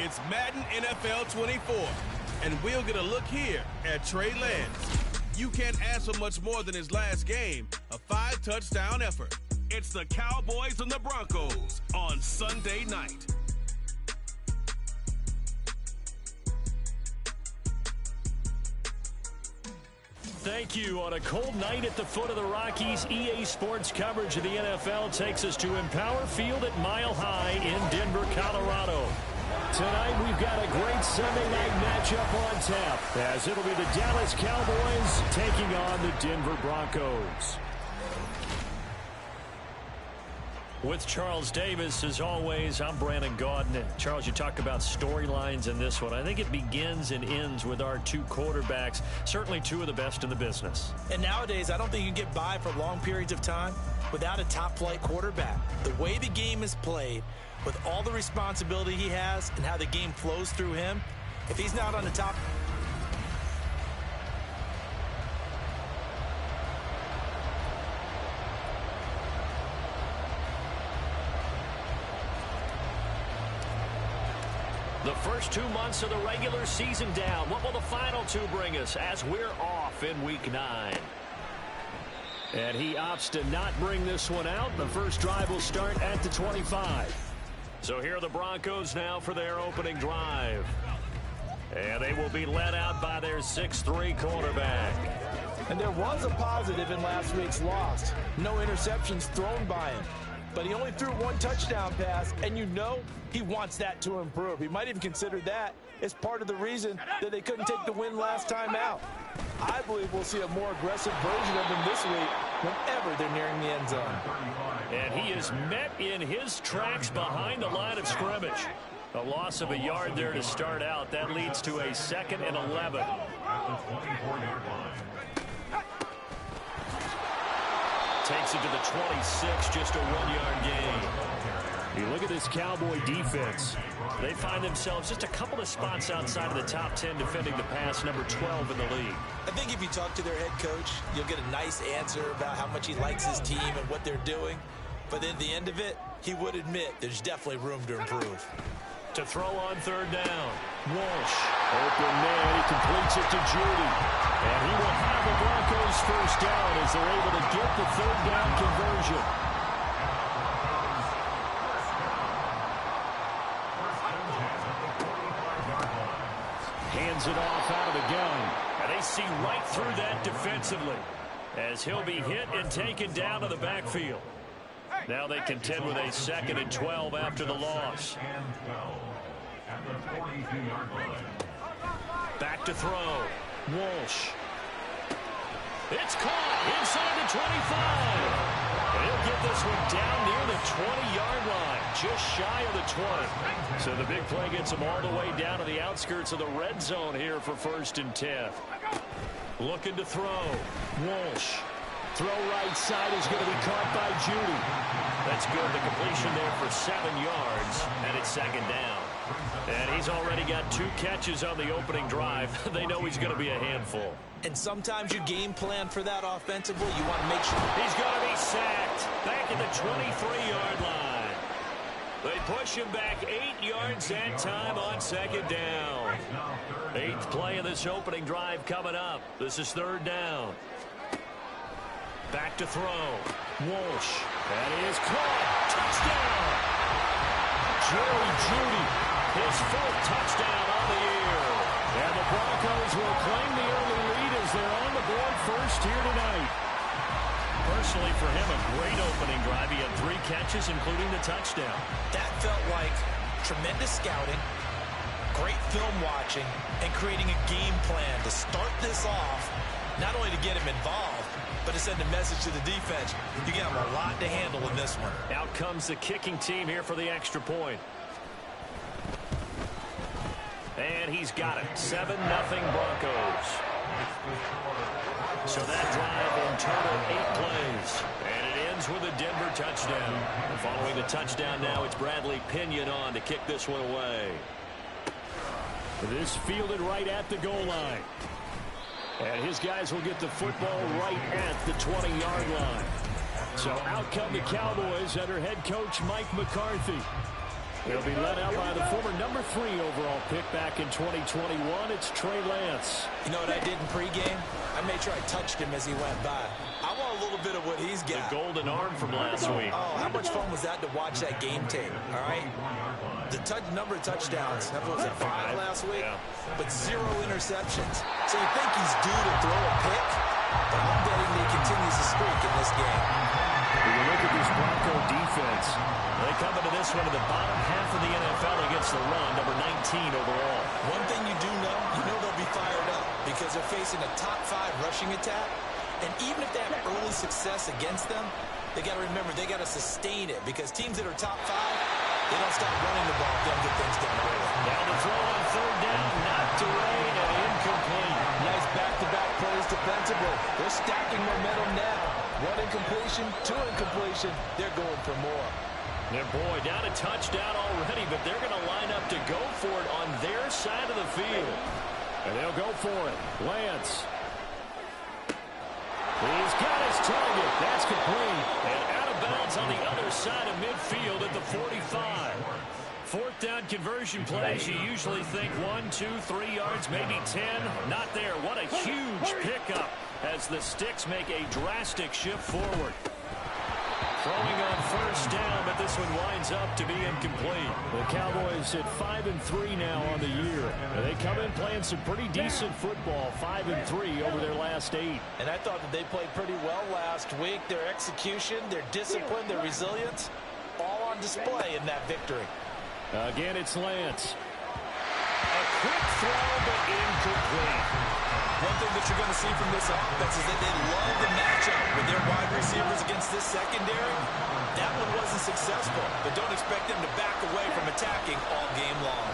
It's Madden NFL 24, and we'll get a look here at Trey Lance. You can't ask for much more than his last game, a 5-touchdown effort. It's the Cowboys and the Broncos on Sunday night. Thank you. On a cold night at the foot of the Rockies, EA Sports coverage of the NFL takes us to Empower Field at Mile High in Denver, Colorado. Tonight, we've got a great Sunday night matchup on tap, as it'll be the Dallas Cowboys taking on the Denver Broncos. With Charles Davis, as always, I'm Brandon Gaudin. And Charles, you talk about storylines in this one. I think it begins and ends with our two quarterbacks, certainly two of the best in the business. And nowadays, I don't think you can get by for long periods of time without a top-flight quarterback. The way the game is played, with all the responsibility he has and how the game flows through him, if he's not on the top... The first 2 months of the regular season down. What will the final two bring us as we're off in Week 9? And he opts to not bring this one out. The first drive will start at the 25. So here are the Broncos now for their opening drive. And they will be led out by their 6'3" quarterback. And there was a positive in last week's loss. No interceptions thrown by him. But he only threw one touchdown pass, and you know he wants that to improve. He might even consider that as part of the reason that they couldn't take the win last time out. I believe we'll see a more aggressive version of him this week whenever they're nearing the end zone. And he is met in his tracks behind the line of scrimmage. A loss of a yard there to start out. That leads to a 2nd and 11. Takes it to the 26, just a 1-yard gain. You look at this Cowboy defense. They find themselves just a couple of spots outside of the top 10 defending the pass, number 12 in the league. I think if you talk to their head coach, you'll get a nice answer about how much he likes his team and what they're doing. But at the end of it, he would admit there's definitely room to improve. To throw on 3rd down, Walsh. Open man, he completes it to Judy. And he will have the Broncos first down as they're able to get the 3rd down conversion. Hands it off out of the gun. And they see right through that defensively as he'll be hit and taken down to the backfield. Now they contend with a 2nd and 12 after the loss. Back to throw. Walsh. It's caught inside the 25. And he'll get this one down near the 20-yard line, just shy of the 20. So the big play gets him all the way down to the outskirts of the red zone here for 1st and 10. Looking to throw. Walsh. Throw right side is going to be caught by Judy. That's good. The completion there for 7 yards, and it's 2nd down. And he's already got 2 catches on the opening drive. They know he's going to be a handful. And sometimes you game plan for that offensively. You want to make sure. He's going to be sacked back at the 23-yard line. They push him back 8 yards that time on 2nd down. 8th play of this opening drive coming up. This is 3rd down. Back to throw. Walsh. That is caught. Touchdown. Jerry Judy. His 4th touchdown on the year. And the Broncos will claim the early lead as they're on the board first here tonight. Personally, for him, a great opening drive. He had 3 catches, including the touchdown. That felt like tremendous scouting, great film watching, and creating a game plan to start this off, not only to get him involved, but to send a message to the defense. You got a lot to handle in this one. Out comes the kicking team here for the extra point. And he's got it. 7-0 Broncos. So that drive in total 8 plays. And it ends with a Denver touchdown. Following the touchdown now, it's Bradley Pinion on to kick this one away. This fielded right at the goal line. And his guys will get the football right at the 20-yard line. So out come the Cowboys under head coach Mike McCarthy. They'll be led out by the former number 3 overall pick back in 2021. It's Trey Lance. You know what I did in pregame? I made sure I touched him as he went by. I want a little bit of what he's got. The golden arm from last week. Oh, how much fun was that to watch that game tape, all right? The number of touchdowns, that was 5 last week, but 0 interceptions. So you think he's due to throw a pick, but I'm betting he continues to streak in this game. When you look at this Bronco defense, they come into this one in the bottom half of the NFL against the run, number 19 overall. One thing you do know, they'll be fired up because they're facing a top 5 rushing attack. And even if they have early success against them, they got to remember they got to sustain it because teams that are top 5, they don't stop running the ball if they don't get things done early. Now the throw on 3rd down, knocked away and incomplete. Nice back-to-back plays defensively. They're stacking momentum now. 1 incompletion, 2 incompletion. They're going for more. And boy, down a touchdown already, but they're going to line up to go for it on their side of the field. And they'll go for it. Lance. He's got his target. That's complete. And out of bounds on the other side of midfield at the 45. 4th down conversion plays, you usually think 1, 2, 3 yards, maybe 10. Not there. What a huge pickup as the Sticks make a drastic shift forward. Throwing on 1st down, but this one winds up to be incomplete. The Cowboys at 5-3 now on the year. And they come in playing some pretty decent football, 5-3 over their last 8. And I thought that they played pretty well last week. Their execution, their discipline, their resilience, all on display in that victory. Again, it's Lance. A quick throw, but incomplete. One thing that you're going to see from this offense is that they love the matchup with their wide receivers against this secondary. That one wasn't successful, but don't expect them to back away from attacking all game long.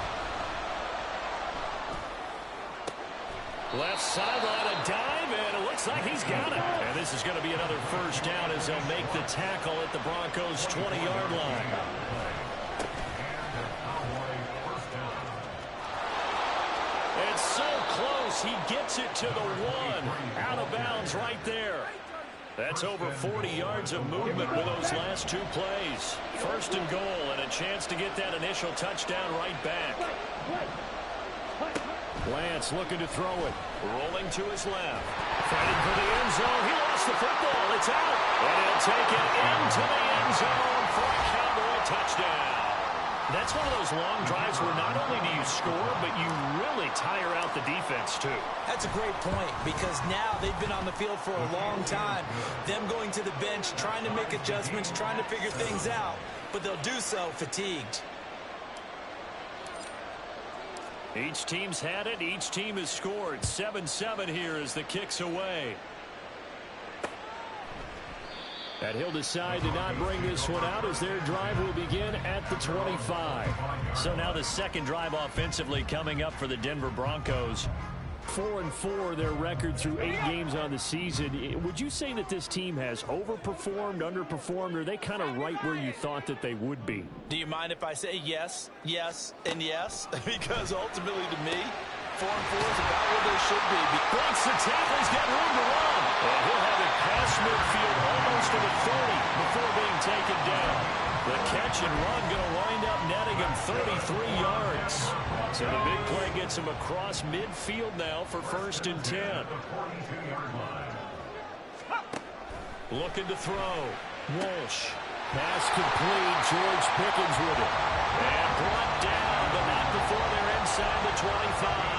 Left sideline, a dive, and it looks like he's got it. And this is going to be another 1st down as they'll make the tackle at the Broncos' 20-yard line. It's so close, he gets it to the 1. Out of bounds right there. That's over 40 yards of movement with those last 2 plays. 1st and goal, and a chance to get that initial touchdown right back. Lance looking to throw it. Rolling to his left. Fighting for the end zone. He lost the football. It's out. And he'll take it into the end zone for a Cowboy touchdown. That's one of those long drives where not only do you score, but you really tire out the defense, too. That's a great point because now they've been on the field for a long time. Them going to the bench, trying to make adjustments, trying to figure things out, but they'll do so fatigued. Each team's had it. Each team has scored. 7-7 here as the kick's away. And he'll decide to not bring this one out as their drive will begin at the 25. So now the 2nd drive offensively coming up for the Denver Broncos. 4-4 their record through 8 games on the season. Would you say that this team has overperformed, underperformed, or are they kind of right where you thought that they would be? Do you mind if I say yes, yes, and yes? Because ultimately to me, 4-4 is about where they should be. Breaks the tackle, he's got room to run. And he'll have it past midfield almost to the 30 before being taken down. The catch and run going to wind up netting him 33 yards. So the big play gets him across midfield now for 1st and 10. Looking to throw. Walsh. Pass complete. George Pickens with it. And brought down, but not before they're inside the 25.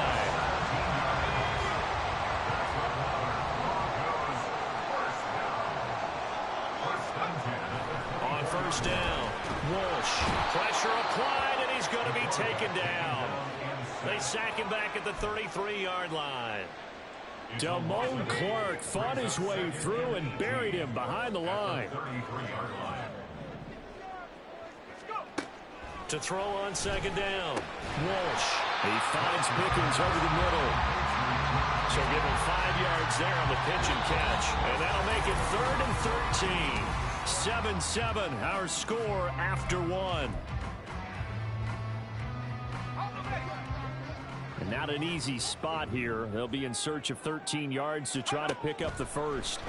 On 1st down, Walsh. Pressure applied, and he's going to be taken down. They sack him back at the 33-yard line. Damone Clark fought his way through and buried him behind the line. To throw on 2nd down, Walsh. He finds Pickens over the middle. So give him 5 yards there on the pitch and catch. And that'll make it 3rd and 13. 7-7, our score after 1. And not an easy spot here. They'll be in search of 13 yards to try to pick up the 1st.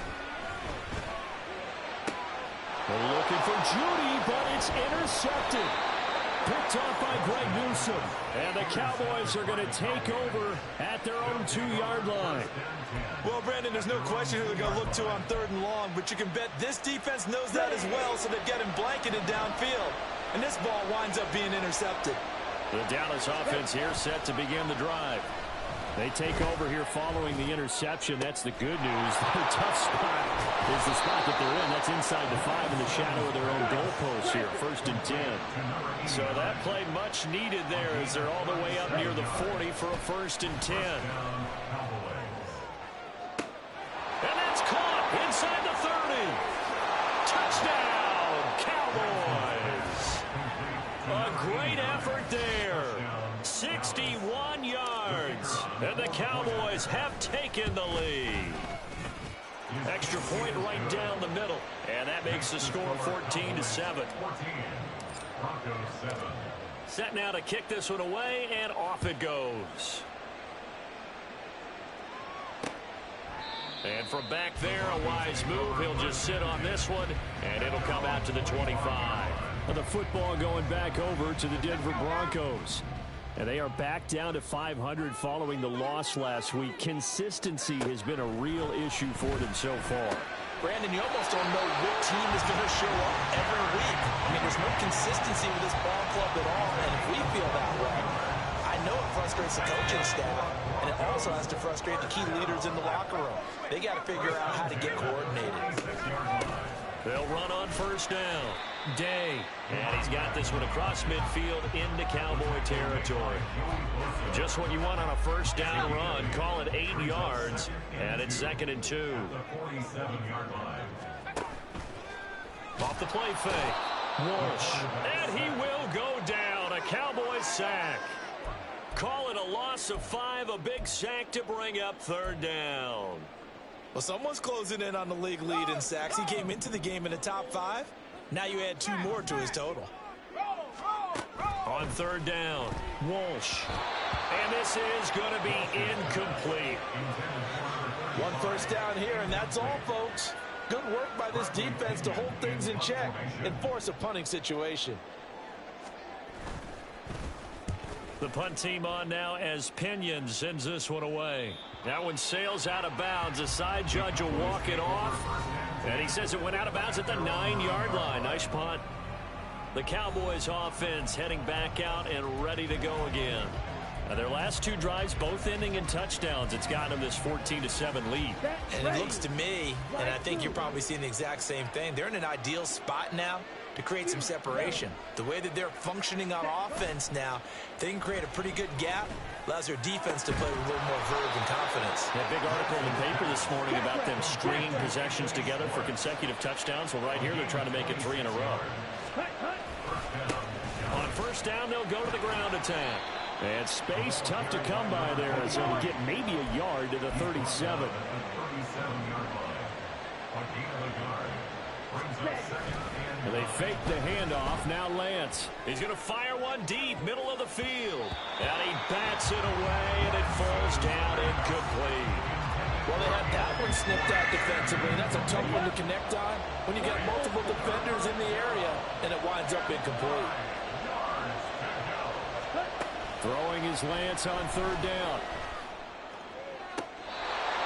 They're looking for Judy, but it's intercepted. Picked off by Greg Newsome. And the Cowboys are going to take over at their own 2-yard line. Well, Brandon, there's no question who they're going to look to on 3rd and long, but you can bet this defense knows that as well, so they've got him blanketed downfield. And this ball winds up being intercepted. The Dallas offense here set to begin the drive. They take over here following the interception. That's the good news. The tough spot is the spot that they're in. That's inside the 5 in the shadow of their own goalpost here. 1st and 10. So that play much needed there as they're all the way up near the 40 for a 1st and 10. And that's caught inside the 30. Touchdown, Cowboys. A great effort there. 61 yards. And the Cowboys have taken the lead. Extra point right down the middle. And that makes the score 14-7. Set now to kick this one away, and off it goes. And from back there, a wise move. He'll just sit on this one, and it'll come out to the 25. The football going back over to the Denver Broncos. And they are back down to 500 following the loss last week. Consistency has been a real issue for them so far. Brandon, you almost don't know what team is going to show up every week. I mean, there's no consistency with this ball club at all, and if we feel that way, I know it frustrates the coaching staff, and it also has to frustrate the key leaders in the locker room. They got to figure out how to get coordinated. They'll run on 1st down. Day. And he's got this one across midfield into Cowboy territory. Just what you want on a 1st down run. Call it 8 yards. And it's 2nd and 2. Off the play fake. Walsh. And he will go down. A Cowboy sack. Call it a loss of 5. A big sack to bring up 3rd down. Well, someone's closing in on the league lead in sacks. He came into the game in the top 5. Now you add 2 more to his total. On 3rd down, Walsh. And this is going to be incomplete. 1 first down here, and that's all, folks. Good work by this defense to hold things in check and force a punting situation. The punt team on now as Pinion sends this one away. That one sails out of bounds. The side judge will walk it off. And he says it went out of bounds at the 9-yard line. Nice punt. The Cowboys offense heading back out and ready to go again. Now their last 2 drives both ending in touchdowns. It's gotten them this 14-7 lead. And it looks to me, and I think you're probably seeing the exact same thing, they're in an ideal spot now to create some separation. The way that they're functioning on offense now, they can create a pretty good gap. Allows their defense to play with a little more verve and confidence. That big article in the paper this morning about them stringing possessions together for consecutive touchdowns. Well, right here they're trying to make it 3 in a row. On 1st down, they'll go to the ground attack. And space tough to come by there, so to get maybe a yard to the 37. And they fake the handoff. Now Lance. He's going to fire one deep, middle of the field. And he bats it away, and it falls down incomplete. Well, they had that one snipped out defensively. That's a tough one to connect on when you got multiple defenders in the area, and it winds up incomplete. Throwing his Lance on 3rd down.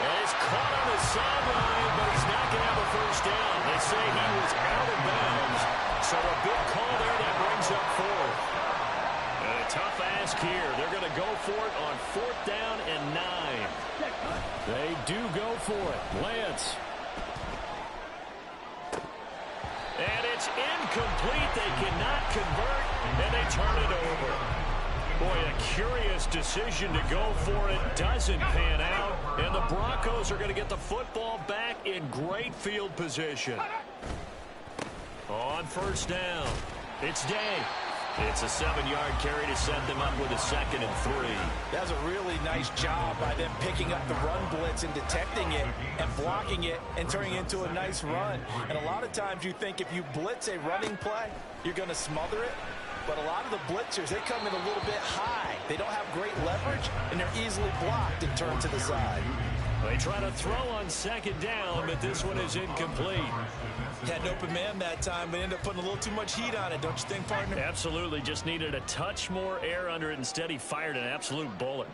And it's caught on the sideline, but he's not going to have a 1st down. They say he was out of bounds, so a big call there that brings up 4th. And a tough ask here. They're going to go for it on 4th down and 9. They do go for it. Lance. And it's incomplete. They cannot convert, and they turn it over. Boy, a curious decision to go for it. Doesn't pan out. And the Broncos are going to get the football back in great field position. On 1st down, it's Day. It's a 7-yard carry to set them up with a 2nd and 3. That was a really nice job by them picking up the run blitz and detecting it and blocking it and turning it into a nice run. And a lot of times you think if you blitz a running play, you're going to smother it. But a lot of the blitzers, they come in a little bit high. They don't have great leverage, and they're easily blocked and turned to the side. They try to throw on second down, but this one is incomplete. Had an open man that time, but ended up putting a little too much heat on it, don't you think, partner? Absolutely. Just needed a touch more air under it. Instead, he fired an absolute bullet.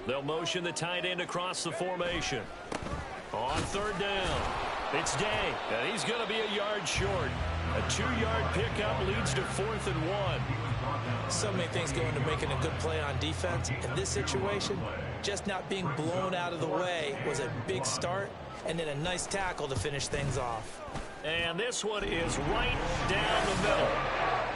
They'll motion the tight end across the formation. On third down, it's Day, and he's going to be a yard short. A 2-yard pickup leads to 4th and 1. So many things go into making a good play on defense. In this situation, just not being blown out of the way was a big start, and then a nice tackle to finish things off. And this one is right down the middle.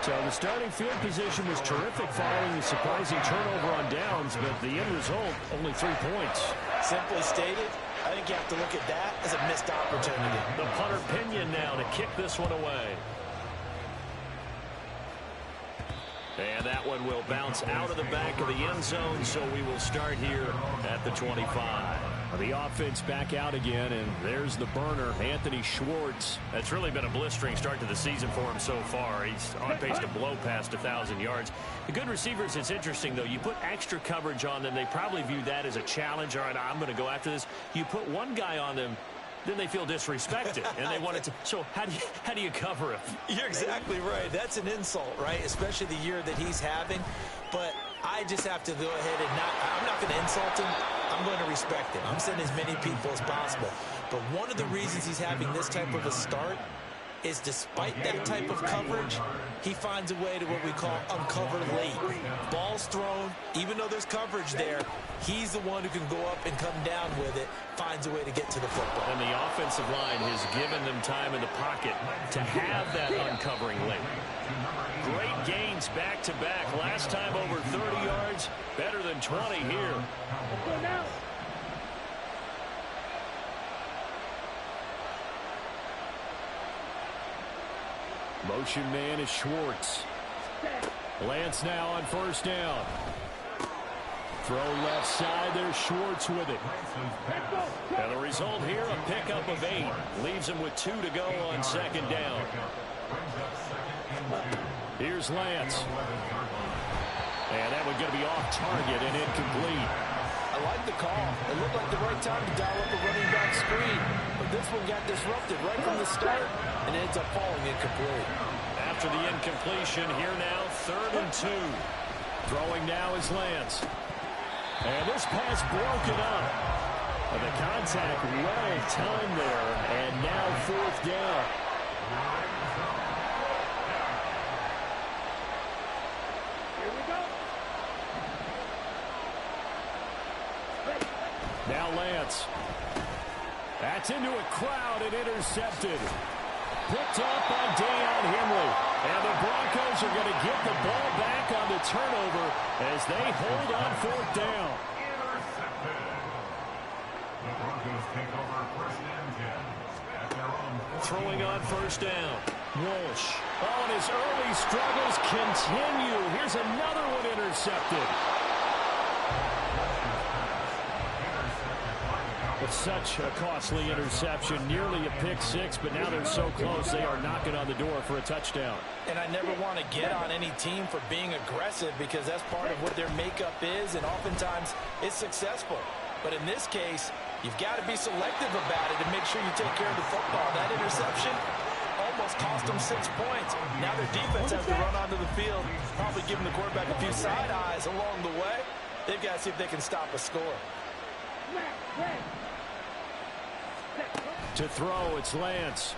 So the starting field position was terrific following the surprising turnover on downs, but the end result, only 3 points. Simply stated, I think you have to look at that as a missed opportunity. The punter Pinion now to kick this one away. And that one will bounce out of the back of the end zone, so we will start here at the 25. The offense back out again, and there's the burner, Anthony Schwartz. That's really been a blistering start to the season for him so far. He's on pace to blow past 1,000 yards. The good receivers, it's interesting, though. You put extra coverage on them, they probably view that as a challenge. All right, I'm going to go after this. You put one guy on them, then they feel disrespected, and they want it to. So how do you cover him? You're exactly right. That's an insult, right? Especially the year that he's having. But I just have to go ahead and I'm not going to insult him. I'm going to respect him. I'm sending as many people as possible. But one of the reasons he's having this type of a start is despite that type of coverage, he finds a way to what we call uncover late. Ball's thrown, even though there's coverage there, he's the one who can go up and come down with it, finds a way to get to the football. And the offensive line has given them time in the pocket to have that uncovering late. Great gains back-to-back. Last time over 30 yards, better than 20 here. Motion man is Schwartz. Lance now on first down. Throw left side, there's Schwartz with it. And the result here, a pickup of 8. Leaves him with 2 to go on second down. Here's Lance. And that one's going to be off target and incomplete. I like the call. It looked like the right time to dial up a running back screen. But this one got disrupted right from the start, and it ends up falling incomplete. After the incompletion, here now, 3rd and 2. Throwing now is Lance. And this pass broken up. And the contact well timed there, and now 4th down. Now Lance. That's into a crowd and intercepted. Picked up by Deion Henley. And the Broncos are going to get the ball back on the turnover as they hold on 4th down. The Broncos take over 1st and 10 at their own. Throwing on first down. Walsh. Oh, and his early struggles continue. Here's another one intercepted. It's such a costly interception, nearly a pick-6, but now they're so close they are knocking on the door for a touchdown. And I never want to get on any team for being aggressive because that's part of what their makeup is, and oftentimes it's successful. But in this case, you've got to be selective about it and make sure you take care of the football. That interception almost cost them 6 points. Now their defense has to run onto the field, probably giving the quarterback a few side eyes along the way. They've got to see if they can stop a score. To throw, it's Lance.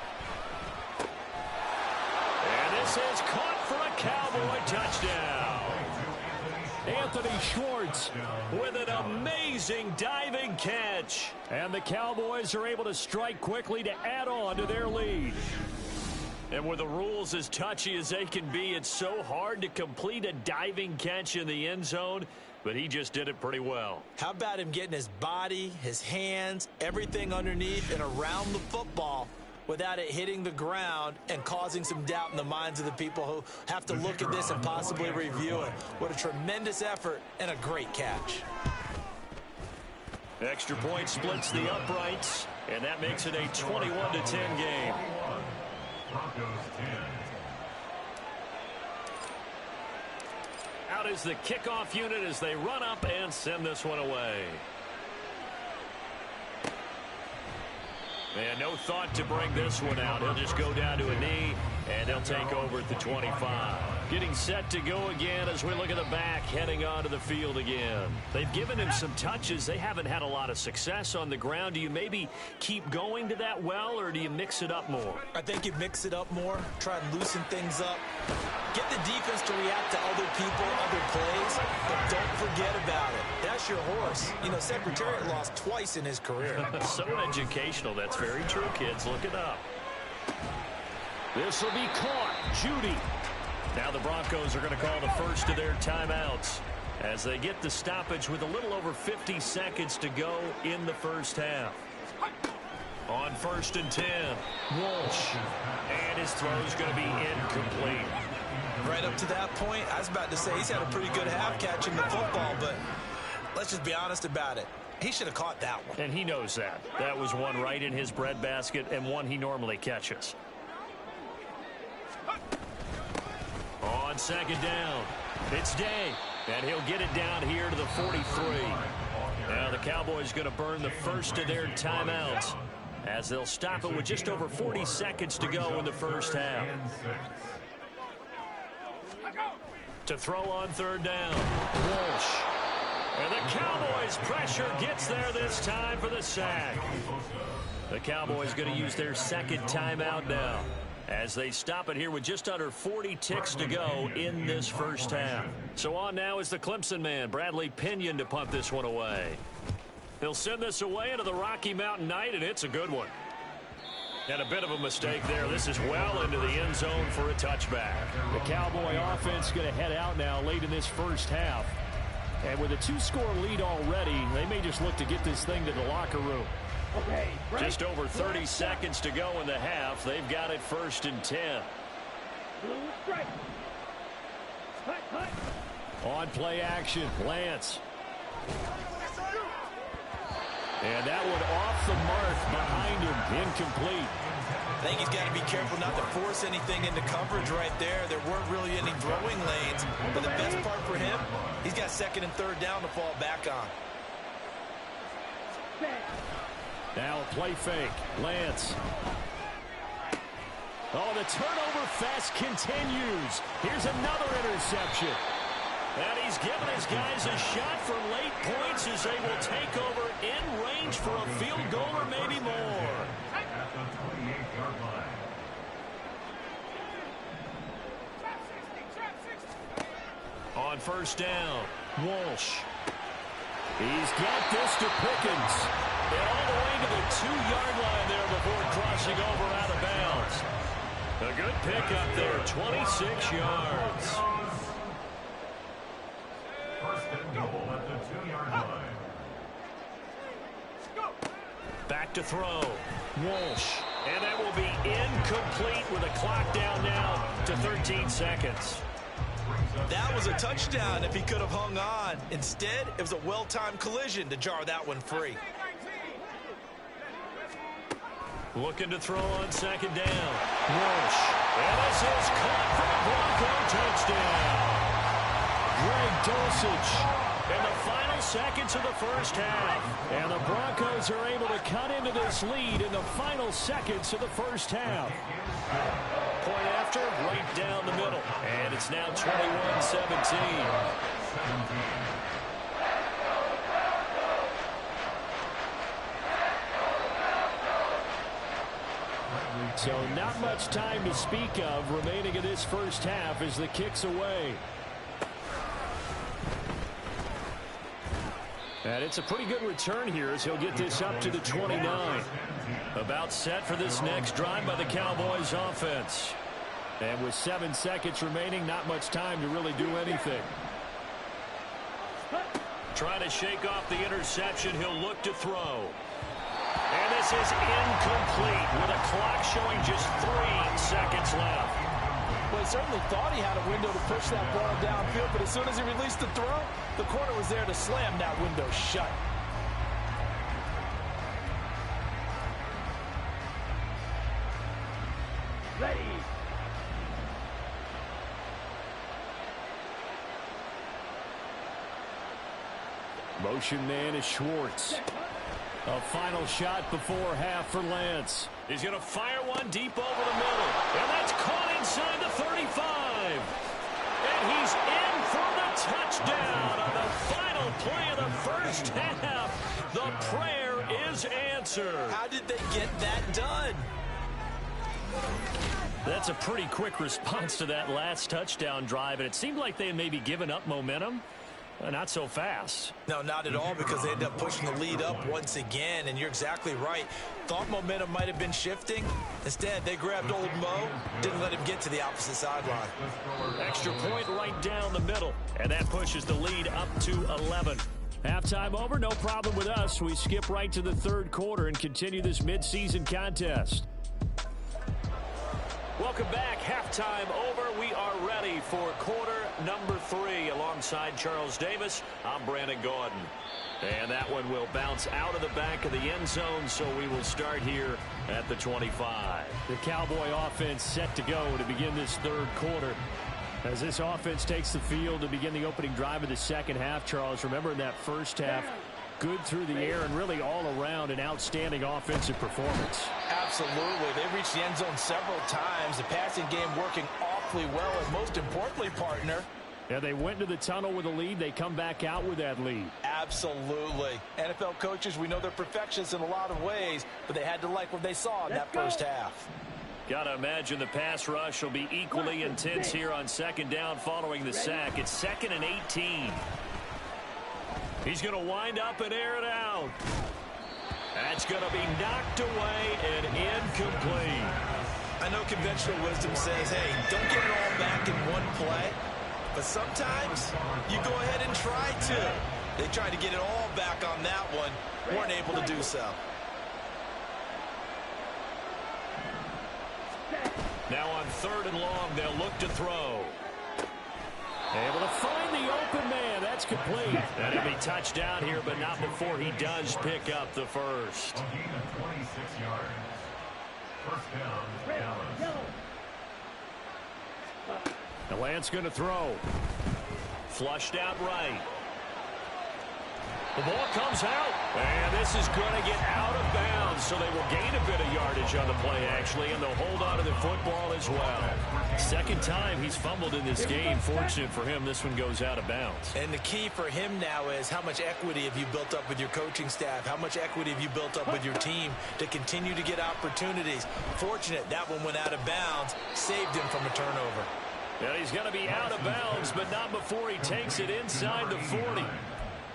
And this is caught for a Cowboy touchdown. Anthony Schwartz with an amazing diving catch. And the Cowboys are able to strike quickly to add on to their lead. And with the rules as touchy as they can be, it's so hard to complete a diving catch in the end zone. But he just did it pretty well. How about him getting his body, his hands, everything underneath and around the football without it hitting the ground and causing some doubt in the minds of the people who have to look at this and possibly review it. What a tremendous effort and a great catch. Extra point splits the uprights, and that makes it a 21-10 game. Out is the kickoff unit as they run up and send this one away. And no thought to bring this one out. He'll just go down to a knee, and they'll take over at the 25. Getting set to go again as we look at the back, heading onto the field again. They've given him some touches. They haven't had a lot of success on the ground. Do you maybe keep going to that well, or do you mix it up more? I think you mix it up more, try and loosen things up. Get the defense to react to other people, other plays, but don't forget about it. That's your horse. You know, Secretariat lost twice in his career. So educational. That's very true, kids. Look it up. This will be caught. Judy. Now the Broncos are going to call the first of their timeouts as they get the stoppage with a little over 50 seconds to go in the first half. On 1st and 10, Walsh. And his throw's going to be incomplete. Right up to that point, I was about to say he's had a pretty good half catching the football, but let's just be honest about it. He should have caught that one. And he knows that. That was one right in his breadbasket and one he normally catches. On 2nd down, it's Day, and he'll get it down here to the 43. Now the Cowboys going to burn the first of their timeouts as they'll stop it with just over 40 seconds to go in the first half. To throw on 3rd down, Walsh. And the Cowboys pressure gets there this time for the sack. The Cowboys going to use their 2nd timeout now as they stop it here with just under 40 ticks to go in this first half. So on now is the Clemson man, Bradley Pinion, to punt this one away. He'll send this away into the Rocky Mountain night, and it's a good one. And a bit of a mistake there. This is well into the end zone for a touchback. The Cowboy offense going to head out now late in this first half. And with a 2-score lead already, they may just look to get this thing to the locker room. Okay, just over 30 seconds to go in the half. They've got it 1st and 10. On play action, Lance. And that one off the mark behind him, incomplete. I think he's got to be careful not to force anything into coverage right there. There weren't really any throwing lanes, but the best part for him, he's got 2nd and 3rd down to fall back on. Now a play fake, Lance. Oh, the turnover fest continues. Here's another interception. And he's given his guys a shot for late points as they will take over in range for a field goal or maybe more. At the 28-yard line. On 1st down, Walsh. He's got this to Pickens. And all the way to the 2-yard line there before crossing over out of bounds. A good pickup there, 26 yards. 1st and goal at the 2-yard line. Back to throw, Walsh. And that will be incomplete with a clock down now to 13 seconds. That was a touchdown if he could have hung on. Instead, it was a well-timed collision to jar that one free. Looking to throw on 2nd down. Walsh. And this is caught for a Bronco touchdown. Greg Dulcich. In the final seconds of the first half. And the Broncos are able to cut into this lead in the final seconds of the first half. Point after, right down the middle. And it's now 21-17. So not much time to speak of remaining in this first half as the kick's away. And it's a pretty good return here as he'll get this up to the 29. About set for this next drive by the Cowboys offense. And with 7 seconds remaining, not much time to really do anything. Trying to shake off the interception. He'll look to throw. And this is incomplete with a clock showing just 3 seconds left. Well, he certainly thought he had a window to push that ball downfield, but as soon as he released the throw, the corner was there to slam that window shut. Ready. Motion man is Schwartz. A final shot before half for Lance. He's going to fire one deep over the middle. And that's caught inside the 35. And he's in for the touchdown on the final play of the first half. The prayer is answered. How did they get that done? That's a pretty quick response to that last touchdown drive, and it seemed like they had maybe given up momentum. Not so fast. No, not at all, because they ended up pushing the lead up once again, and you're exactly right. Thought momentum might have been shifting. Instead, they grabbed old Mo, didn't let him get to the opposite sideline. Extra point right down the middle, and that pushes the lead up to 11. Halftime over, no problem with us. We skip right to the third quarter and continue this midseason contest. Welcome back. Halftime over. We are ready for quarter number 3. Alongside Charles Davis, I'm Brandon Gordon. And that one will bounce out of the back of the end zone, so we will start here at the 25. The Cowboy offense set to go to begin this third quarter. As this offense takes the field to begin the opening drive of the second half, Charles, remember in that first half, good through the air and really all around an outstanding offensive performance. Absolutely. They reached the end zone several times. The passing game working awfully well, and most importantly, partner, yeah, they went to the tunnel with a lead. They come back out with that lead. Absolutely. NFL coaches, we know they're perfectionists in a lot of ways, but they had to like what they saw in that first half. Got to imagine the pass rush will be equally intense here on second down following the sack. It's 2nd and 18. He's going to wind up and air it out. That's going to be knocked away and incomplete. I know conventional wisdom says, hey, don't get it all back in one play. But sometimes you go ahead and try to. They tried to get it all back on that one. Weren't able to do so. Now on 3rd and long, they'll look to throw. Able to find the open man. That's complete. And he'll be touched down here, but not before he does pick up the first. A gain of 26 yards. First down, Dallas. The Lance going to throw. Flushed out right. The ball comes out, and this is going to get out of bounds, so they will gain a bit of yardage on the play, actually, and they'll hold on to the football as well. Second time he's fumbled in this game. Fortunate for him, this one goes out of bounds. And the key for him now is how much equity have you built up with your coaching staff? How much equity have you built up with your team to continue to get opportunities? Fortunate that one went out of bounds, saved him from a turnover. Yeah, he's going to be out of bounds, but not before he takes it inside the 40.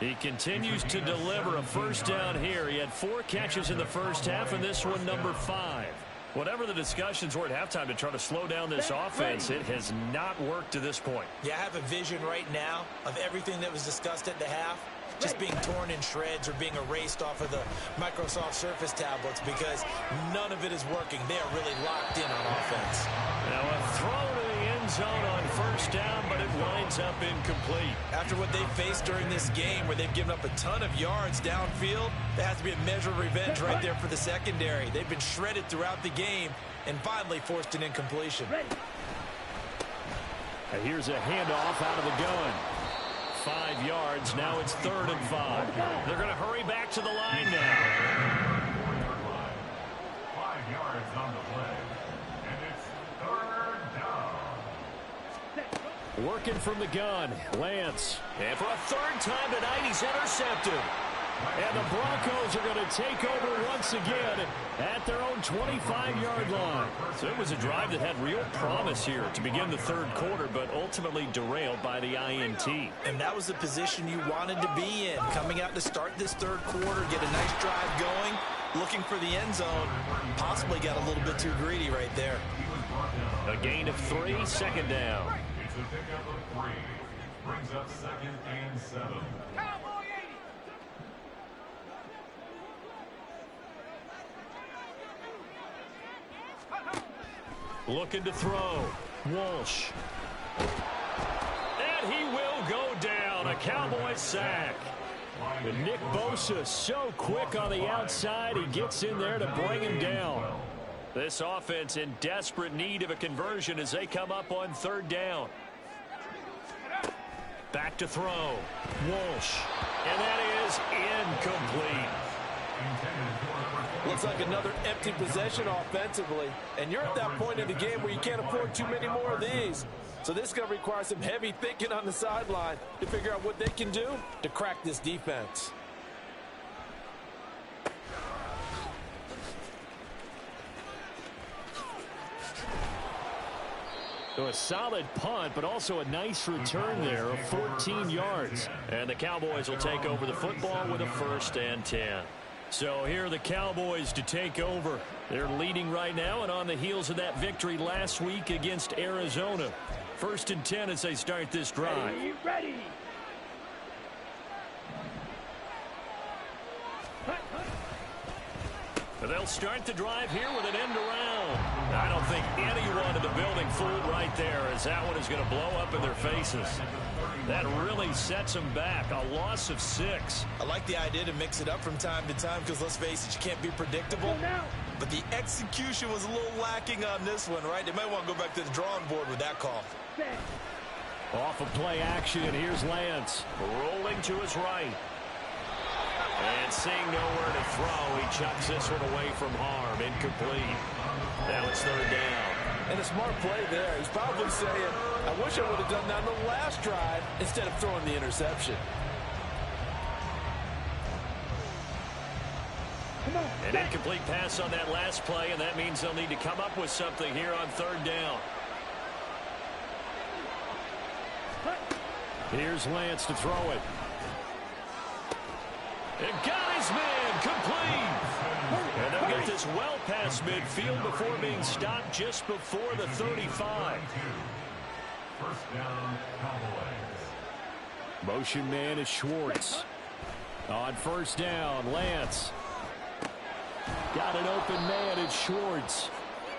He continues to deliver a first down here. He had 4 catches in the first half, and this one number 5. Whatever the discussions were at halftime to try to slow down this offense, it has not worked to this point. Yeah, I have a vision right now of everything that was discussed at the half just being torn in shreds or being erased off of the Microsoft Surface tablets because none of it is working. They are really locked in on offense. Now a throw to the end zone on first down, but it winds up incomplete. After what they faced during this game where they've given up a ton of yards downfield, there has to be a measure of revenge right there for the secondary. They've been shredded throughout the game and finally forced an incompletion. And here's a handoff out of the gun. 5 yards. Now it's 3rd and 5. They're going to hurry back to the line now. 5 yards on the play. And it's 3rd down. Working from the gun. Lance. And for a 3rd time tonight, he's intercepted. And the Broncos are going to take over once again at their own 25-yard line. So it was a drive that had real promise here to begin the third quarter, but ultimately derailed by the INT. And that was the position you wanted to be in. Coming out to start this third quarter, get a nice drive going, looking for the end zone. Possibly got a little bit too greedy right there. A gain of 3, 2nd down. It's a pickup of 3. Brings up 2nd and 7. Looking to throw. Walsh. And he will go down. A Cowboy sack. And Nick Bosa so quick on the outside. He gets in there to bring him down. This offense in desperate need of a conversion as they come up on 3rd down. Back to throw. Walsh. And that is incomplete. Looks like another empty possession offensively. And you're at that point in the game where you can't afford too many more of these. So this is going to require some heavy thinking on the sideline to figure out what they can do to crack this defense. So a solid punt, but also a nice return there of 14 yards. And the Cowboys will take over the football with a 1st and 10. So here are the Cowboys to take over. They're leading right now and on the heels of that victory last week against Arizona. 1st and 10 as they start this drive. Ready. They'll start the drive here with an end around. I don't think anyone in the building fooled right there, as that one is going to blow up in their faces. That really sets them back. A loss of 6. I like the idea to mix it up from time to time because, let's face it, you can't be predictable. But the execution was a little lacking on this one, right? They might want to go back to the drawing board with that call. Off of play action, here's Lance. Rolling to his right. And seeing nowhere to throw, he chucks this one away from harm. Incomplete. Now it's 3rd down. And a smart play there. He's probably saying, I wish I would have done that on the last drive instead of throwing the interception. An incomplete pass on that last play, and that means they'll need to come up with something here on 3rd down. Here's Lance to throw it. And got his man complete. And they'll get this well past midfield before being stopped just before the 35. 1st down, Cowboys. Motion man is Schwartz. On 1st down, Lance. Got an open man, it's Schwartz.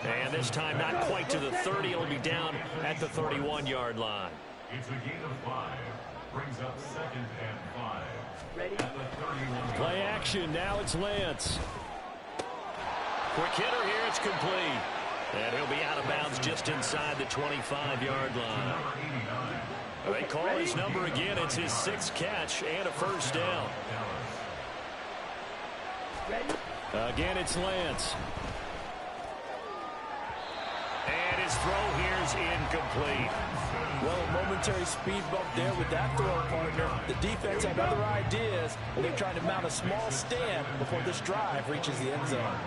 And this time not quite to the 30. It'll be down at the 31-yard line. It's a gain of 5. Brings up 2nd and 5. Ready? Play action, now it's Lance. Quick hitter here, it's complete. And he'll be out of bounds just inside the 25-yard line. They call his number again. It's his 6th catch and a 1st down. Again, it's Lance. And his throw here is incomplete. Well, a momentary speed bump there with that throw partner. The defense had other ideas, and they're trying to mount a small stand before this drive reaches the end zone.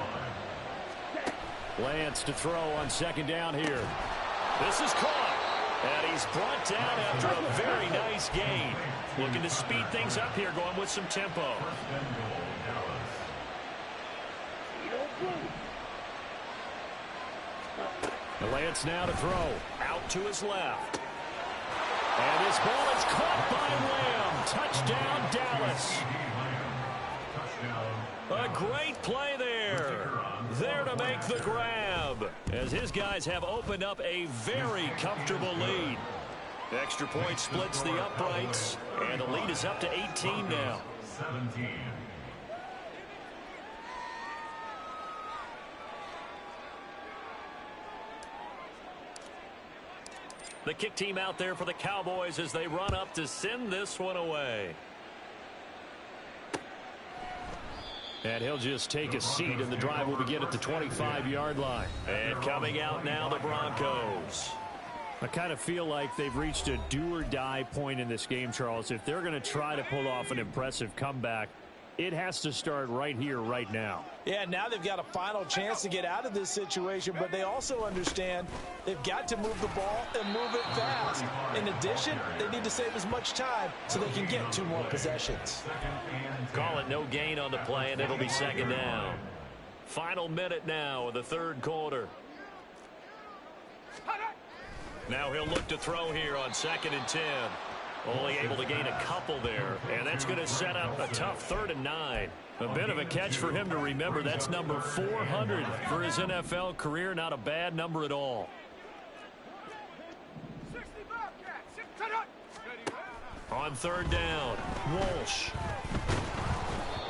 Lance to throw on 2nd down here. This is caught. And he's brought down after a very nice gain. Looking to speed things up here, going with some tempo. Lance now to throw. Out to his left. And this ball is caught by Lamb. Touchdown, Dallas. A great play there. There to make the grab, as his guys have opened up a very comfortable lead. Extra point splits the uprights, and the lead is up to 18 now. 17. The kick team out there for the Cowboys as they run up to send this one away. And he'll just take a seat, and the drive will begin at the 25-yard line. And coming out now, the Broncos. I kind of feel like they've reached a do-or-die point in this game, Charles. If they're going to try to pull off an impressive comeback, it has to start right here, right now. Yeah, now they've got a final chance to get out of this situation, but they also understand they've got to move the ball and move it fast. In addition, they need to save as much time so they can get 2 more possessions. Call it no gain on the play, and it'll be 2nd down. Final minute now of the 3rd quarter. Now he'll look to throw here on 2nd and 10. Only able to gain a couple there, and that's going to set up a tough 3rd and 9. A bit of a catch for him to remember. That's number 400 for his NFL career. Not a bad number at all. On 3rd down, Walsh.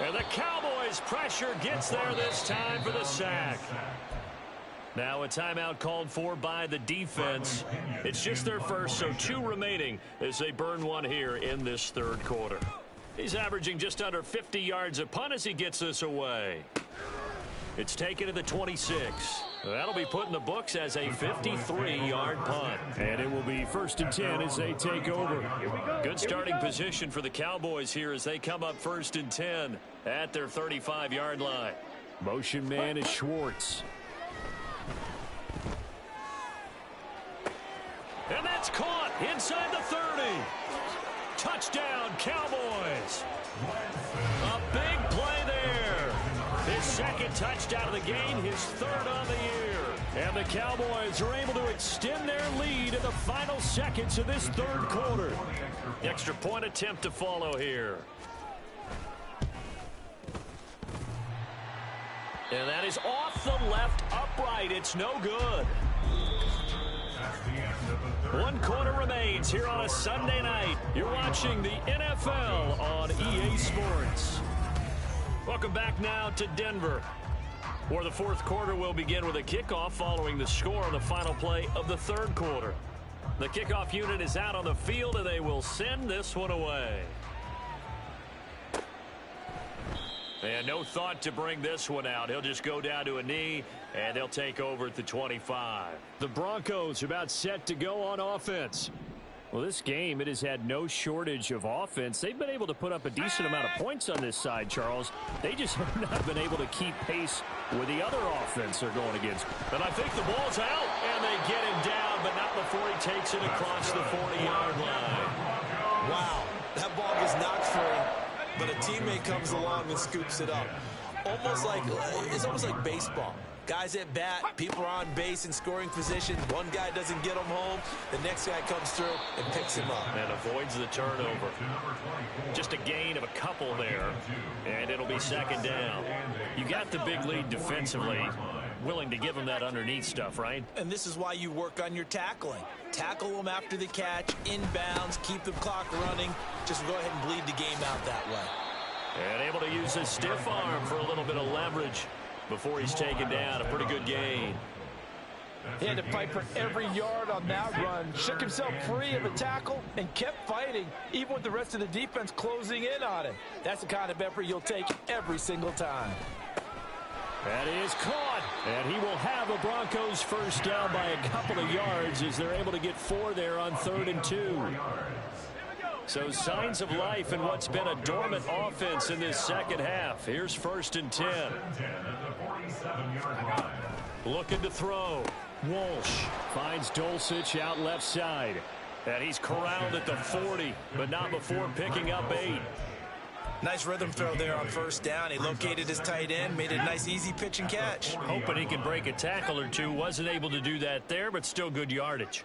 And the Cowboys pressure gets there this time for the sack. Now a timeout called for by the defense. It's just their first, so 2 remaining as they burn one here in this third quarter. He's averaging just under 50 yards a punt as he gets this away. It's taken to the 26. That'll be put in the books as a 53-yard punt. And it will be 1st and 10 as they take over. Good starting position for the Cowboys here as they come up 1st and 10 at their 35-yard line. Motion man is Schwartz. And that's caught inside the 30. Touchdown, Cowboys. A big play there. His 2nd touchdown of the game, his 3rd on the year. And the Cowboys are able to extend their lead in the final seconds of this third quarter. Extra point attempt to follow here. And that is off the left upright. It's no good. 1 quarter remains here on a Sunday night. You're watching the NFL on EA Sports. Welcome back now to Denver, where the 4th quarter will begin with a kickoff following the score on the final play of the 3rd quarter. The kickoff unit is out on the field, and they will send this one away. And no thought to bring this one out. He'll just go down to a knee, and they'll take over at the 25. The Broncos are about set to go on offense. Well, this game, it has had no shortage of offense. They've been able to put up a decent amount of points on this side, Charles. They just have not been able to keep pace with the other offense they're going against. And I think the ball's out, and they get him down, but not before he takes it across the 40-yard line. Wow, that ball gets knocked free, but a teammate comes along and scoops it up. It's almost like baseball. Guys at bat, people are on base in scoring position. One guy doesn't get him home. The next guy comes through and picks him up. And avoids the turnover. Just a gain of a couple there, and it'll be 2nd down. You got the big lead defensively. Willing to give them that underneath stuff, right? And this is why you work on your tackling. Tackle them after the catch, inbounds, keep the clock running. Just go ahead and bleed the game out that way. And able to use his stiff arm for a little bit of leverage before he's taken down. A pretty good gain. He had to fight for every yard on that run. Shook himself free of a tackle and kept fighting, even with the rest of the defense closing in on him. That's the kind of effort you'll take every single time. That is caught, and he will have a Broncos 1st down by a couple of yards as they're able to get 4 there on 3rd and 2. So signs of life in what's been a dormant offense in this 2nd half. Here's 1st and 10. Looking to throw. Walsh finds Dulcich out left side. And he's corralled at the 40, but not before picking up 8. Nice rhythm throw there on 1st down. He located his tight end, made a nice easy pitch and catch. Hoping he can break a tackle or two. Wasn't able to do that there, but still good yardage.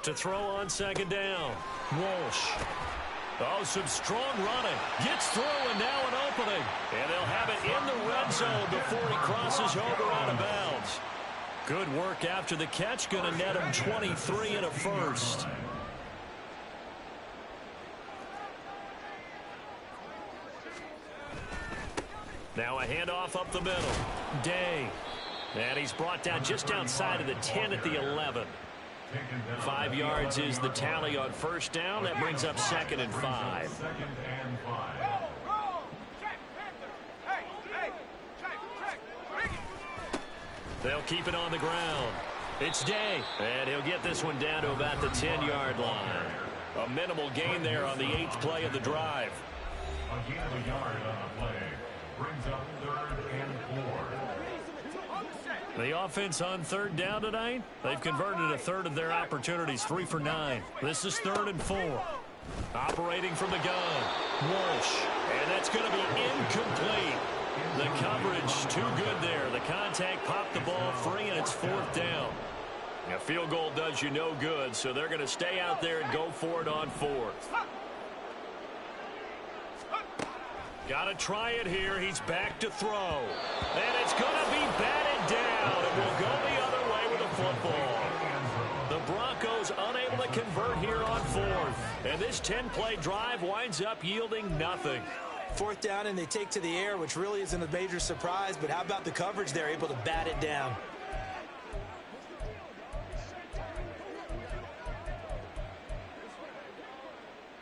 To throw on 2nd down. Walsh. Oh, some strong running. Gets through and now an opening. And they'll have it in the red zone before he crosses over out of bounds. Good work after the catch. Going to net him 23 and a 1st. Now a handoff up the middle. Day. And he's brought down just outside of the 10 at the 11. 5 yards is the tally on 1st down. That brings up 2nd and 5. They'll keep it on the ground. It's Day. And he'll get this one down to about the 10-yard line. A minimal gain there on the 8th play of the drive. A gain of a yard on the play brings up 3rd and 4. The offense on 3rd down tonight, they've converted a 1/3 of their opportunities, 3 for 9. This is 3rd and 4. Operating from the gun, Walsh, and that's going to be incomplete. The coverage too good there. The contact popped the ball free, and it's 4th down. A field goal does you no good, so they're going to stay out there and go for it on 4th. Got to try it here. He's back to throw. And it's going to be batted down. It will go the other way with the football. The Broncos unable to convert here on 4th. And this 10-play drive winds up yielding nothing. Fourth down, and they take to the air, which really isn't a major surprise, but how about the coverage there, able to bat it down?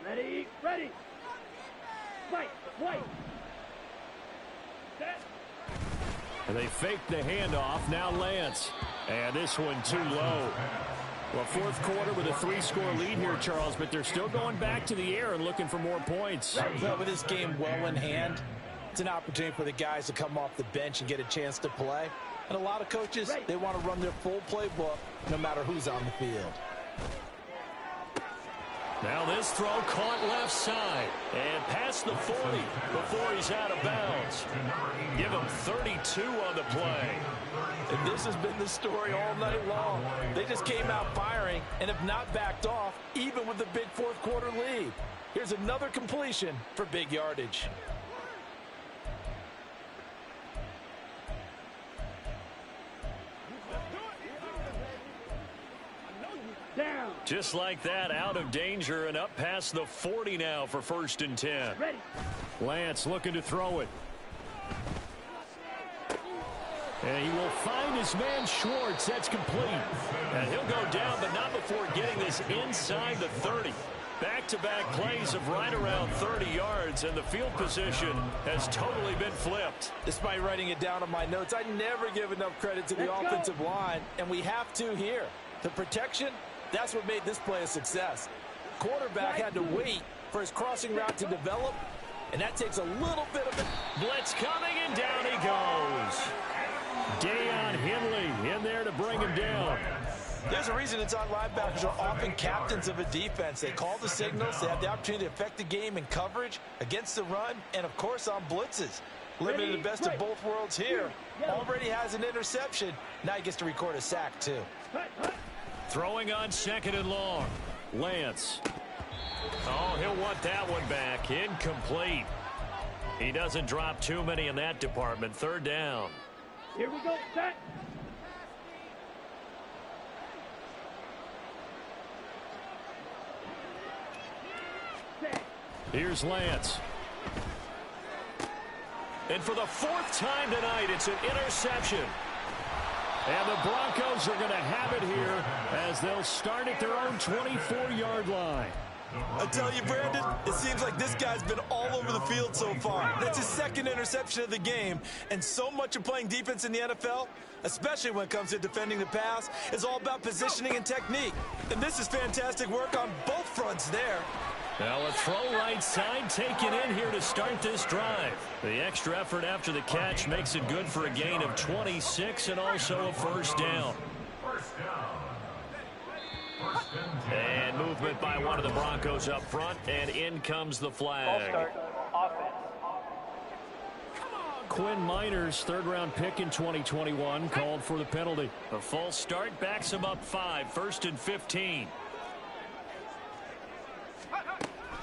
Ready, ready. Fight, fight. Set. And they fake the handoff. Now Lance. And this one too low. Well, fourth quarter with a 3-score lead here, Charles, but they're still going back to the air and looking for more points. Well, with this game well in hand, it's an opportunity for the guys to come off the bench and get a chance to play. And a lot of coaches, they want to run their full playbook no matter who's on the field. Now this throw caught left side and past the 40 before he's out of bounds. Give him 32 on the play. And this has been the story all night long. They just came out firing and have not backed off, even with the big fourth quarter lead. Here's another completion for big yardage. Down. Just like that, out of danger and up past the 40 now for 1st and 10. Ready. Lance looking to throw it. And he will find his man Schwartz. That's complete. And he'll go down, but not before getting this inside the 30. Back-to-back plays of right around 30 yards, and the field position has totally been flipped. Despite writing it down on my notes, I never give enough credit to the offensive line, and we have to here. The protection, that's what made this play a success. Quarterback had to wait for his crossing route to develop, and that takes a little bit of it. Blitz coming, and down he goes. Deion Henley in there to bring him down. There's a reason inside linebackers are often captains of a defense. They call the signals. They have the opportunity to affect the game in coverage, against the run, and, of course, on blitzes. Living in the best of both worlds here. Already has an interception. Now he gets to record a sack, too. Throwing on 2nd and long. Lance. Oh, he'll want that one back. Incomplete. He doesn't drop too many in that department. 3rd down. Here we go. Set. Here's Lance. And for the 4th time tonight, it's an interception. And the Broncos are going to have it here as they'll start at their own 24-yard line. I tell you, Brandon, it seems like this guy's been all over the field so far. That's his 2nd interception of the game. And so much of playing defense in the NFL, especially when it comes to defending the pass, is all about positioning and technique. And this is fantastic work on both fronts there. Now a throw right side taken in here to start this drive. The extra effort after the catch makes it good for a gain of 26 and also a 1st down. And movement by one of the Broncos up front, and in comes the flag. Quinn Miners, 3rd-round pick in 2021, called for the penalty. A false start backs him up 5, 1st and 15.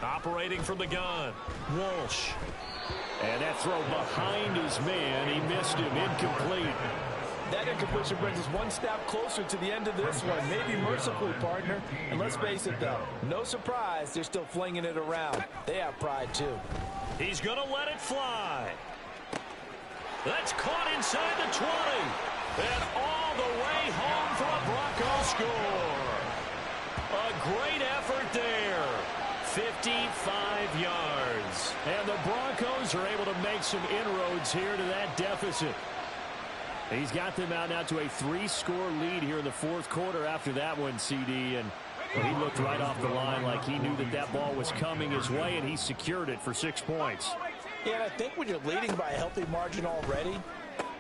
Operating from the gun, Walsh. And that throw behind his man. He missed him. Incomplete. That incompletion brings us one step closer to the end of this one. Maybe mercifully, partner. And let's face it, though, no surprise, they're still flinging it around. They have pride, too. He's going to let it fly. That's caught inside the 20. And all the way home for a Bronco score. A great effort there. 55 yards. And the Broncos are able to make some inroads here to that deficit. He's got them out now to a 3-score lead here in the 4th quarter after that one, CD. And he looked right off the line like he knew that that ball was coming his way, and he secured it for 6 points. Yeah, and I think when you're leading by a healthy margin already,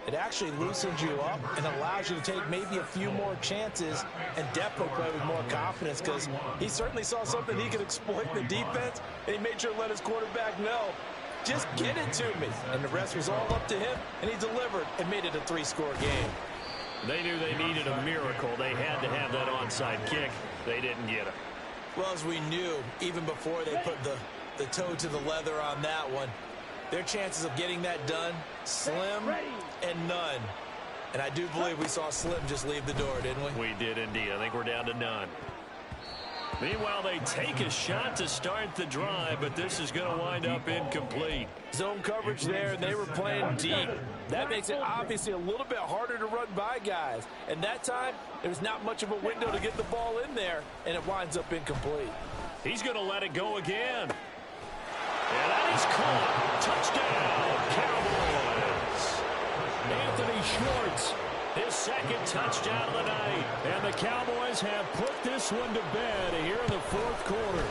it actually loosens you up and allows you to take maybe a few more chances and definitely play with more confidence, because he certainly saw something he could exploit in the defense, and he made sure to let his quarterback know, just get it to me. And the rest was all up to him, and he delivered and made it a 3-score game. They knew they needed a miracle. They had to have that onside kick. They didn't get it. Well, as we knew, even before they put the toe to the leather on that one, their chances of getting that done, slim and none. And I do believe we saw Slim just leave the door, didn't we? We did indeed. I think we're down to none. Meanwhile, they take a shot to start the drive, but this is going to wind up incomplete. Zone coverage there, and they were playing deep. That makes it obviously a little bit harder to run by guys. And that time, there's not much of a window to get the ball in there, and it winds up incomplete. He's going to let it go again. And that is caught. Touchdown, Cowboys. Anthony Schwartz, his second touchdown of the night. And the Cowboys have put this one to bed here in the fourth quarter.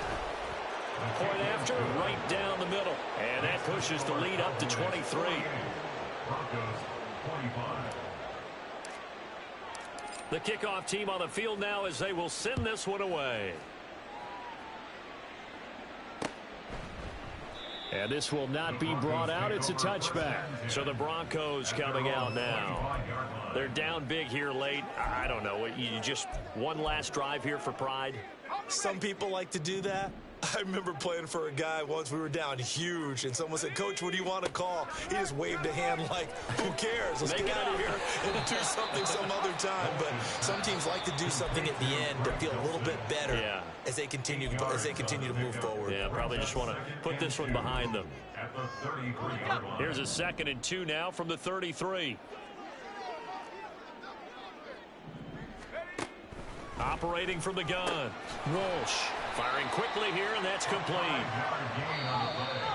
Point after, right down the middle. And that pushes the lead up to 23. The kickoff team on the field now as they will send this one away. And this will not be brought out. It's a touchback. So the Broncos coming out now. They're down big here late. I don't know. You just one last drive here for pride? Some people like to do that. I remember playing for a guy once. We were down huge, and someone said, "Coach, what do you want to call?" He just waved a hand like, "Who cares? Let's get out of here and do something some other time." But some teams like to do something at the end to feel a little bit better as they continue to move forward. Yeah, probably just want to put this one behind them. Here's a 2nd and 2 now from the 33. Operating from the gun. Walsh firing quickly here, and that's complete.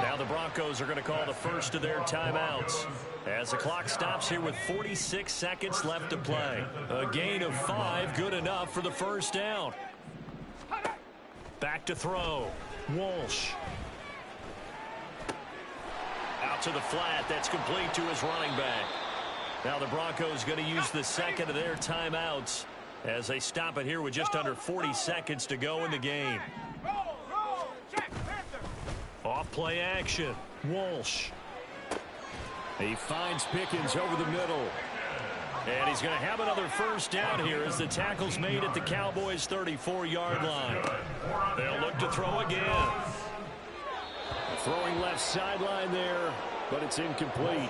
Now the Broncos are going to call the first of their timeouts as the clock stops here with 46 seconds left to play. A gain of 5, good enough for the first down. Back to throw. Walsh. Out to the flat. That's complete to his running back. Now the Broncos going to use the second of their timeouts as they stop it here with just under 40 seconds to go in the game. Off play action. Walsh. He finds Pickens over the middle. And he's going to have another first down here as the tackle's made at the Cowboys' 34-yard line. They'll look to throw again. Throwing left sideline there, but it's incomplete.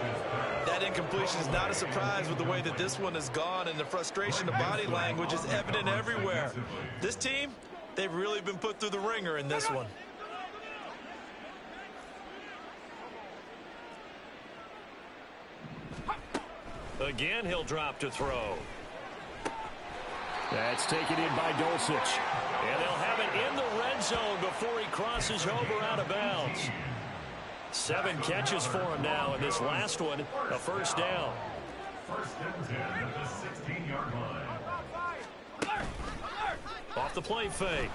That incompletion is not a surprise with the way that this one has gone, and the frustration of body language is evident everywhere. This team, they've really been put through the ringer in this one. Again, he'll drop to throw. That's taken in by Dulcich. And they'll have it in the red zone before he crosses over out of bounds. 7 catches for him now, and this last one, a first down. First and 10 at the 16-yard line. Off the play fake.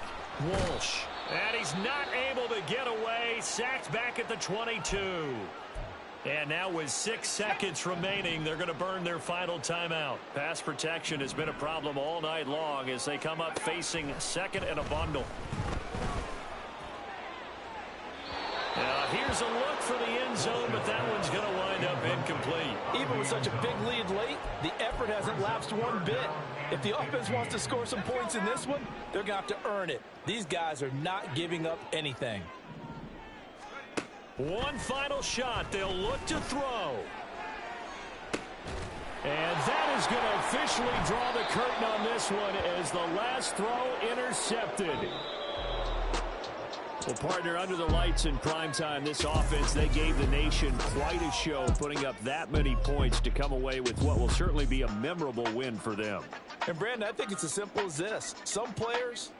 Walsh. And he's not able to get away. Sacked back at the 22. And now with 6 seconds remaining, they're going to burn their final timeout. Pass protection has been a problem all night long as they come up facing second and a bundle. Now here's a look for the end zone, but that one's going to wind up incomplete. Even with such a big lead late, the effort hasn't lapsed one bit. If the offense wants to score some points in this one, they're going to have to earn it. These guys are not giving up anything. One final shot. They'll look to throw. And that is going to officially draw the curtain on this one as the last throw intercepted. Well, partner, under the lights in primetime, this offense, they gave the nation quite a show, putting up that many points to come away with what will certainly be a memorable win for them. And, Brandon, I think it's as simple as this. Some players,